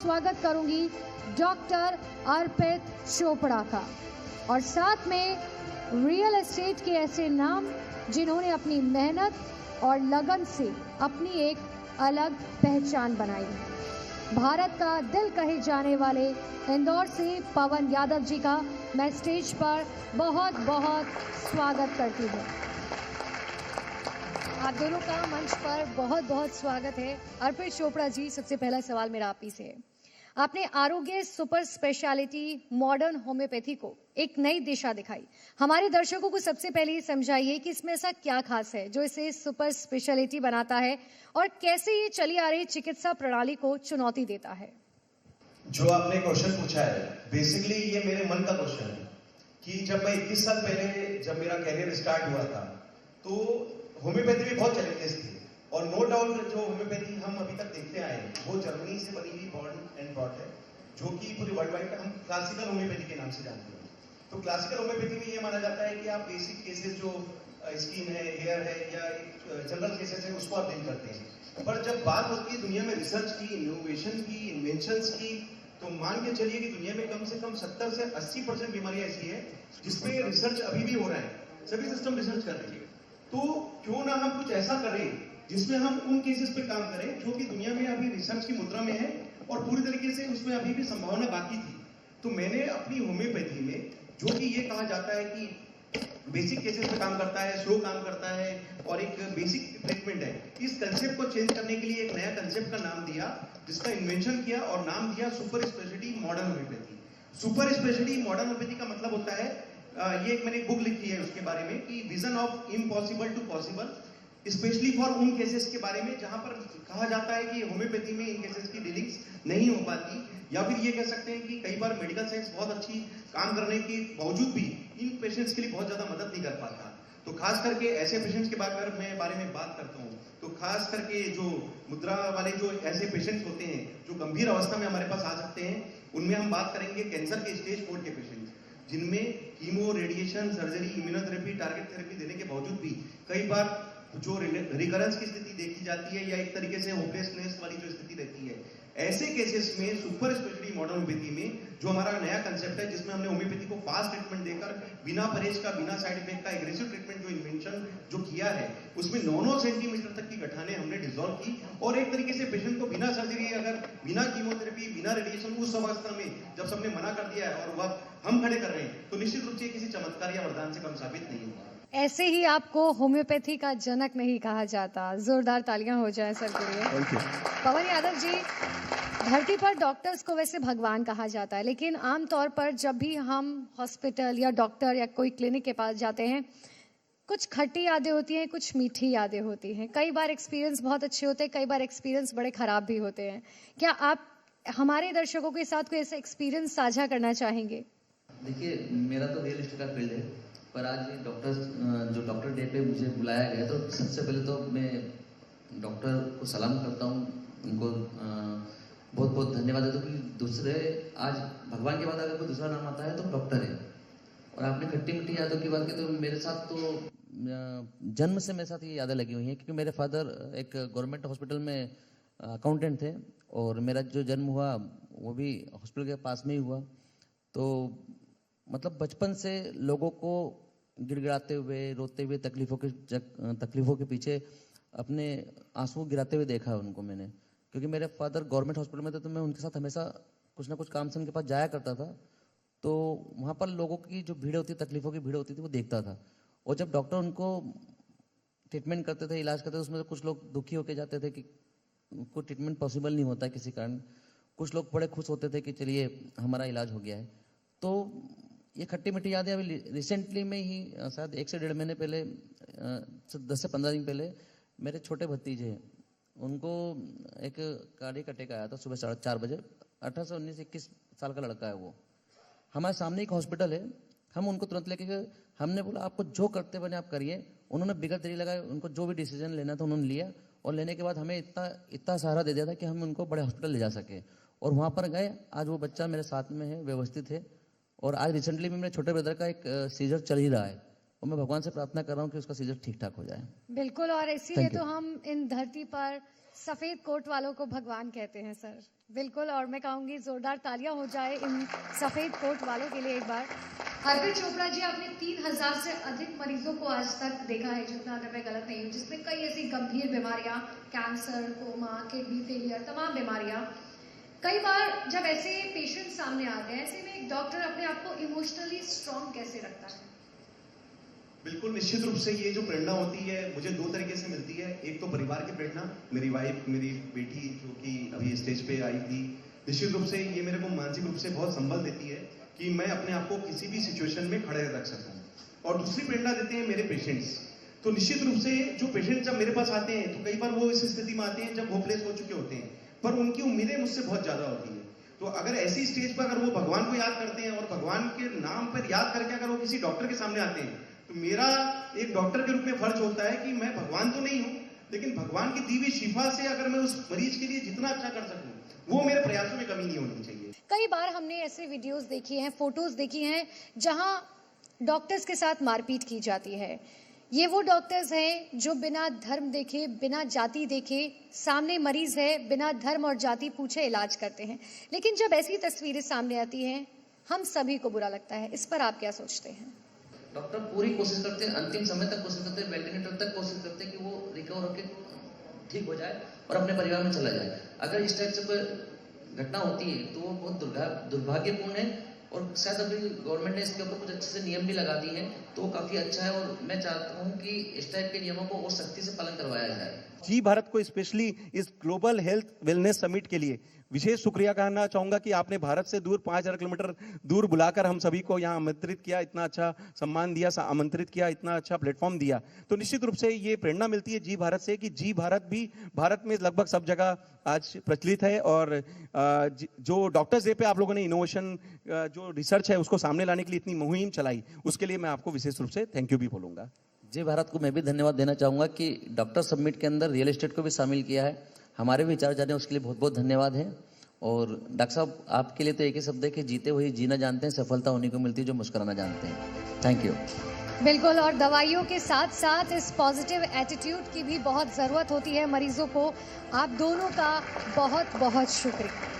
स्वागत करूंगी डॉक्टर अर्पित चोपड़ा का और साथ में रियल एस्टेट के ऐसे नाम जिन्होंने अपनी मेहनत और लगन से अपनी एक अलग पहचान बनाई। भारत का दिल कहे जाने वाले इंदौर से पवन यादव जी का मैं स्टेज पर बहुत बहुत स्वागत करती हूँ। आप दोनों का मंच पर बहुत बहुत स्वागत है। अर्पित चोपड़ा जी, सबसे पहला सवाल मेरा आप ही से है। आपने आरोग्य सुपर स्पेशलिटी मॉडर्न होम्योपैथी को एक नई दिशा दिखाई। हमारे दर्शकों को सबसे पहले ये समझाइए कि इसमें ऐसा क्या खास है जो इसे सुपर स्पेशलिटी बनाता है और कैसे ये चली आ रही चिकित्सा प्रणाली को चुनौती देता है। जो आपने क्वेश्चन पूछा है, बेसिकली ये मेरे मन का क्वेश्चन है कि जब मैं 21 साल पहले जब मेरा कैरियर स्टार्ट हुआ था तो होम्योपैथी में बहुत चैलेंजेस थे और नो डाउट जो होम्योपैथी हम अभी तक देखते आए हैं वो जर्मनी से बनी हुई बॉर्न एंड ब्रॉट है, जो कि पूरी वर्ल्ड वाइड हम क्लासिकल होम्योपैथी के नाम से जानते हैं। तो क्लासिकल होम्योपैथी में ये माना जाता है कि आप बेसिक केसेस जो स्किन है, हेयर है या जनरल केसेस है उसको आप डील करते हैं। पर जब बात होती है दुनिया में रिसर्च की, इनोवेशन की, इन्वेंशंस की, तो मान के चलिए कि दुनिया में कम से कम 70 से 80% बीमारियां ऐसी है जिसपे रिसर्च अभी भी हो रहा है, सभी सिस्टम रिसर्च कर रही है। तो क्यों ना हम कुछ ऐसा करें जिसमें हम उन केसेस पे काम करें जो कि दुनिया में अभी रिसर्च की मुद्रा में है और पूरी तरीके से उसमें अभी भी संभावना बाकी थी। तो मैंने अपनी होम्योपैथी में, जो कि ये कहा जाता है कि बेसिक केसेस पे काम करता है, स्लो काम करता है और एक बेसिक ट्रीटमेंट है, इस कंसेप्ट को चेंज करने के लिए एक नया कंसेप्ट का नाम दिया, जिसका इन्वेंशन किया और नाम दिया super speciality modern homeopathy. Super speciality modern homeopathy का मतलब होता है, ये एक मैंने बुक लिखी है उसके बारे में कि vision of impossible to possible, specially for उन केसेस के बारे में जहां पर कहा जाता है कि होम्योपैथी में इन केसेस की डीलिंग्स नहीं हो पाती, या फिर ये कह सकते हैं कि कई बार मेडिकल साइंस बहुत अच्छी काम करने के बावजूद भी इन पेशेंट्स के लिए बहुत ज्यादा मदद नहीं कर पाता। तो खास करके ऐसे पेशेंट्स के बारे में बात करता हूँ तो खास करके जो मुद्रा वाले जो ऐसे पेशेंट्स होते हैं जो गंभीर अवस्था में हमारे पास आ सकते हैं, उनमें हम बात करेंगे कैंसर के स्टेज 4 के पेशेंट्स, जिनमें chemo, radiation, surgery, immunotherapy, target therapy देने के बावजूद भी कई बार जो रिकरेंस की स्थिति देखी जाती है या एक तरीके से होपलेसनेस वाली जो स्थिति रहती है, ऐसे केसेस में सुपर स्पेशलिटी मॉडर्न होम्योपैथी में जो हमारा नया कंसेप्ट है, जिसमें हमने होम्योपैथी को फास्ट ट्रीटमेंट देकर बिना परहेज का, बिना साइड इफेक्ट का एग्रेसिव ट्रीटमेंट जो इन्वेंशन जो किया है, उसमें 9-9 सेंटीमीटर तक की गठाने हमने डिसॉल्व की और एक तरीके से पेशेंट को बिना सर्जरी, अगर बिना कीमोथेरेपी, बिना रेडिएशन, उस अवस्था में जब सबने मना कर दिया है और वह हम खड़े कर रहे हैं, तो निश्चित रूप से किसी चमत्कार या वरदान से कम साबित नहीं होगा। ऐसे ही आपको होम्योपैथी का जनक नहीं कहा जाता। जोरदार तालियां हो जाएं सर के लिए। पवन यादव जी, धरती पर डॉक्टर्स को वैसे भगवान कहा जाता है, लेकिन आमतौर पर जब भी हम हॉस्पिटल या डॉक्टर या कोई क्लिनिक के पास जाते हैं, कुछ खट्टी यादें होती हैं, कुछ मीठी यादें होती हैं। कई बार एक्सपीरियंस बहुत अच्छे होते हैं, कई बार एक्सपीरियंस बड़े खराब भी होते हैं। क्या आप हमारे दर्शकों के साथ कोई ऐसा एक्सपीरियंस साझा करना चाहेंगे? देखिए, मेरा तो रियल एस्टेट का फील्ड है, पर आज जो डॉक्टर डे पे मुझे बुलाया गया, तो सबसे पहले तो मैं डॉक्टर को सलाम करता हूँ, उनको बहुत बहुत धन्यवाद देता हूँ कि दूसरे, आज भगवान के बाद अगर कोई दूसरा नाम आता है तो डॉक्टर है। और आपने खट्टी मीठी यादों की बात की, तो मेरे साथ तो जन्म से मेरे साथ ये यादें लगी हुई हैं, क्योंकि मेरे फादर एक गवर्नमेंट हॉस्पिटल में अकाउंटेंट थे और मेरा जो जन्म हुआ वो भी हॉस्पिटल के पास में ही हुआ। तो मतलब बचपन से लोगों को गिड़गिड़ाते हुए, रोते हुए, तकलीफों के पीछे अपने आंसू गिराते हुए देखा उनको मैंने, क्योंकि मेरे फादर गवर्नमेंट हॉस्पिटल में थे, तो मैं उनके साथ हमेशा कुछ ना कुछ काम से उनके पास जाया करता था। तो वहाँ पर लोगों की जो भीड़ होती, तकलीफों की भीड़ होती थी, वो देखता था। और जब डॉक्टर उनको ट्रीटमेंट करते थे, इलाज करते थे, उसमें से कुछ लोग दुखी होकर जाते थे कि कोई ट्रीटमेंट पॉसिबल नहीं होता किसी कारण, कुछ लोग बड़े खुश होते थे कि चलिए हमारा इलाज हो गया है। तो ये खट्टी मीठी यादें अभी रिसेंटली में ही, शायद 1 से 1.5 महीने पहले, 10 से 15 दिन पहले, मेरे छोटे भतीजे हैं, उनको एक कार्डियक अटैक आया था सुबह 4:30 बजे। 18 से 19, 21 साल का लड़का है वो। हमारे सामने एक हॉस्पिटल है, हम उनको तुरंत लेके गए। हमने बोला आपको जो करते बने आप करिए। उन्होंने बिगड़ देरी लगाए, उनको जो भी डिसीजन लेना था उन्होंने लिया, और लेने के बाद हमें इतना सहारा दे दिया था कि हम उनको बड़े हॉस्पिटल ले जा सके। और वहाँ पर गए, आज वो बच्चा मेरे साथ में है, व्यवस्थित है। और आज रिसेंटली में मेरे छोटे ब्रदर का एक सीजर चल ही रहा है, और मैं भगवान से प्रार्थना कर रहा हूँ कि उसका सीजर ठीक ठाक हो जाए। बिल्कुल, और इसीलिए Thank you. तो हम इन धरती पर सफेद कोट वालों को भगवान कहते हैं सर। बिल्कुल, और मैं कहूंगी जोरदार तालियां हो जाए इन सफेद कोट वालों के लिए एक बार। अर्पित चोपड़ा जी, आपने 3000 से अधिक मरीजों को आज तक देखा है, जितना अगर मैं गलत नहीं हूँ, जिसमें कई ऐसी गंभीर बीमारियां, कैंसर, कोमा, किडनी फेलियर, तमाम बीमारियां। कई बार जब ऐसे पेशेंट सामने आते हैं, ऐसे में एक डॉक्टर अपने आप को इमोशनली स्ट्रांग कैसे रखता है? बिल्कुल, निश्चित रूप से ये जो प्रेरणा होती है मुझे दो तरीके से मिलती है। एक तो परिवार की प्रेरणा, मेरी वाइफ, मेरी बेटी जो कि अभी स्टेज पे आई थी, निश्चित रूप से ये मेरे को मानसिक रूप से बहुत संबल देती है कि मैं अपने आप को किसी भी सिचुएशन में खड़े रख सकूं। और दूसरी प्रेरणा देते हैं मेरे पेशेंट्स। तो निश्चित रूप से जो पेशेंट जब मेरे पास आते हैं तो कई बार वो इस स्थिति में आते हैं जब होपलेस हो चुके होते हैं, पर उनकी उम्मीदें मुझसे बहुत ज्यादा होती है। तो अगर ऐसी स्टेज पर अगर वो भगवान को याद करते हैं और भगवान के नाम पर याद करके अगर वो किसी डॉक्टर के सामने आते हैं, तो मेरा एक डॉक्टर के रूप में फर्ज होता है कि मैं भगवान तो नहीं हूं, लेकिन भगवान की दी हुई शिफा से अगर मैं उस मरीज के लिए जितना अच्छा कर सकूं, वो मेरे प्रयासों में कमी नहीं होनी चाहिए। कई बार हमने ऐसे वीडियोस देखी हैं, फोटोज देखी हैं, जहां डॉक्टर्स के साथ मारपीट की जाती है। ये वो डॉक्टर्स हैं जो बिना धर्म देखे, बिना जाति देखे, सामने मरीज है, बिना धर्म और जाति पूछे इलाज करते हैं। लेकिन जब ऐसी तस्वीरें सामने आती हैं, हम सभी को बुरा लगता है। इस पर आप क्या सोचते हैं? डॉक्टर पूरी कोशिश करते हैं, अंतिम समय तक कोशिश करते हैं, वेंटिलेटर तक कोशिश करते हैं कि वो रिकवर होकर ठीक हो जाए और अपने परिवार में चला जाए। अगर इस टाइप से कोई घटना होती है तो वो बहुत दुर्भाग्यपूर्ण है, और शायद अभी गवर्नमेंट ने इसके ऊपर कुछ अच्छे से नियम भी लगा दिए हैं, तो वो काफी अच्छा है। और मैं चाहता हूँ कि इस टाइप के नियमों को और सख्ती से पालन करवाया जाए। जी भारत को स्पेशली इस ग्लोबल हेल्थ वेलनेस समिट के लिए विशेष शुक्रिया कहना चाहूंगा कि आपने भारत से दूर 5000 किलोमीटर दूर बुलाकर हम सभी को यहाँ आमंत्रित किया, इतना अच्छा सम्मान दिया, आमंत्रित किया, इतना अच्छा प्लेटफॉर्म दिया। तो निश्चित रूप से ये प्रेरणा मिलती है जी भारत से कि जी भारत भी भारत में लगभग सब जगह आज प्रचलित है। और जो डॉक्टर्स डे पे आप लोगों ने इनोवेशन जो रिसर्च है उसको सामने लाने के लिए इतनी मुहिम चलाई, उसके लिए मैं आपको विशेष रूप से थैंक यू भी बोलूंगा। जी भारत को मैं भी धन्यवाद देना चाहूंगा कि डॉक्टर समिट के अंदर रियल एस्टेट को भी शामिल किया है। हमारे विचार जाने उसके लिए बहुत बहुत धन्यवाद है। और डॉक्टर साहब, आपके लिए तो एक ही शब्द है कि जीते हुए जीना जानते हैं, सफलता उन्हीं को मिलती है जो मुस्कुराना जानते हैं। Thank you. बिल्कुल, और दवाइयों के साथ साथ इस पॉजिटिव एटीट्यूड की भी बहुत ज़रूरत होती है मरीजों को। आप दोनों का बहुत बहुत शुक्रिया।